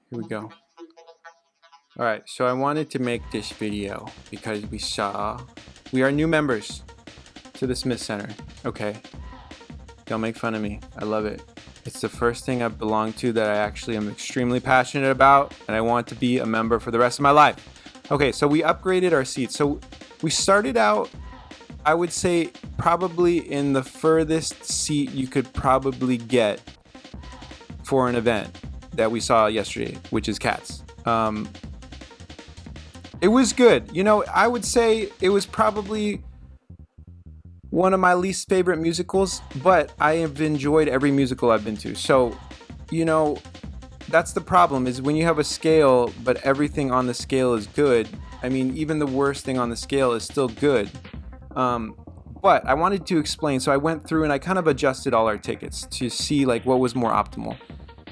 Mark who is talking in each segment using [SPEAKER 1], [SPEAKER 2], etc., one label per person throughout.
[SPEAKER 1] Here we go. Alright, so I wanted to make this video because we are new members to the Smith Center. Okay, don't make fun of me. I love it. It's the first thing I've belonged to that I actually am extremely passionate about, and I want to be a member for the rest of my life. Okay, so we upgraded our seats. So we started out, I would say, probably in the furthest seat you could probably get for an event that we saw yesterday, which is Cats. It was good. You know, I would say it was probably one of my least favorite musicals, but I have enjoyed every musical I've been to. So, you know, that's the problem, is when you have a scale, but everything on the scale is good. I mean, even the worst thing on the scale is still good. But I wanted to explain, so I went through and I kind of adjusted all our tickets to see like what was more optimal.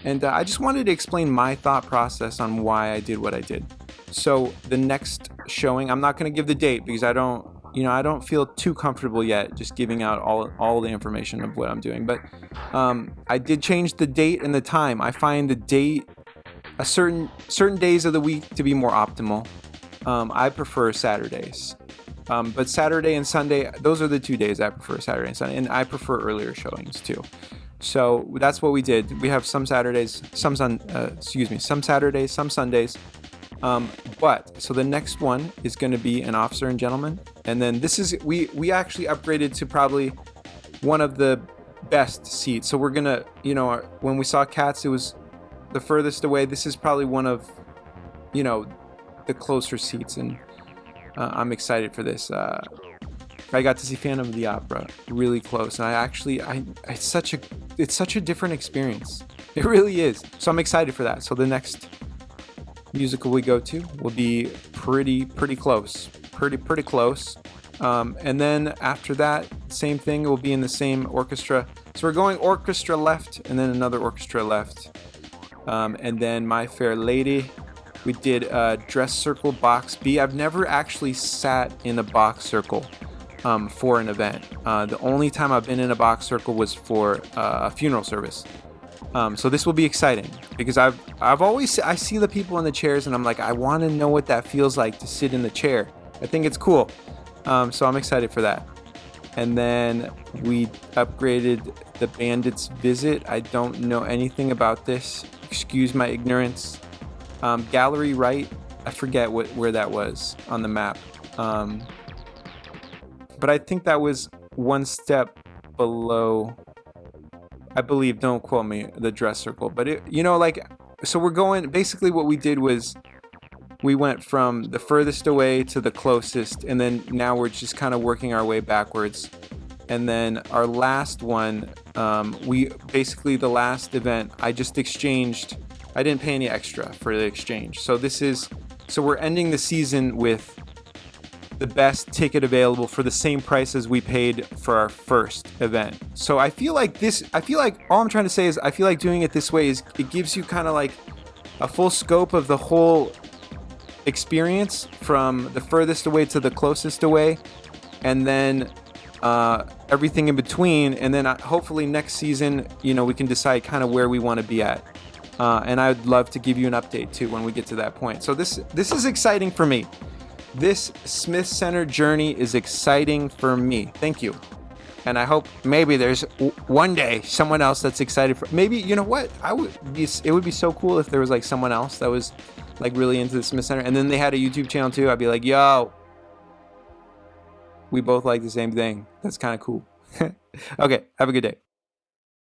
[SPEAKER 1] And I just wanted to explain my thought process on why I did what I did. So the next showing, I'm not going to give the date because I don't feel too comfortable yet just giving out all the information of what I'm doing. But I did change the date and the time. I find the date, certain days of the week to be more optimal. I prefer Saturdays. But Saturday and Sunday, those are the 2 days I prefer, Saturday and Sunday. And I prefer earlier showings too. So that's what we did. We have some Saturdays, some Saturdays, some Sundays. But so the next one is going to be an Officer and Gentleman, and then this is we actually upgraded to probably one of the best seats. So we're gonna, when we saw Cats, it was the furthest away. This is probably one of, the closer seats, and I'm excited for this. I got to see Phantom of the Opera really close, and it's such a different experience. It really is. So I'm excited for that. So the next musical we go to will be pretty close, pretty close. And then after that, same thing, will be in the same orchestra. So we're going orchestra left, and then another orchestra left. And then My Fair Lady, we did Dress Circle Box B. I've never actually sat in a box circle for an event. The only time I've been in a box circle was for a funeral service. So this will be exciting because I see the people in the chairs and I'm like, I want to know what that feels like to sit in the chair. I think it's cool. So I'm excited for that. And then we upgraded the Bandits Visit. I don't know anything about this. Excuse my ignorance. Gallery Right. I forget where that was on the map. But I think that was one step below, I believe, don't quote me, the Dress Circle. But so we're going, basically what we did was we went from the furthest away to the closest, and then now we're just kind of working our way backwards. And then our last one, the last event, I just exchanged. I didn't pay any extra for the exchange. So we're ending the season with the best ticket available for the same price as we paid for our first event. So I feel like all I'm trying to say is I feel like doing it this way is it gives you kind of like a full scope of the whole experience from the furthest away to the closest away, and then everything in between, and then hopefully next season, we can decide kind of where we want to be at. And I'd love to give you an update too when we get to that point. So this is exciting for me. This Smith Center journey is exciting for me. Thank you. And I hope maybe there's one day someone else that's excited for, maybe, you know what? It would be so cool if there was like someone else that was like really into the Smith Center, and then they had a YouTube channel too. I'd be like, yo, we both like the same thing. That's kind of cool. Okay. Have a good day.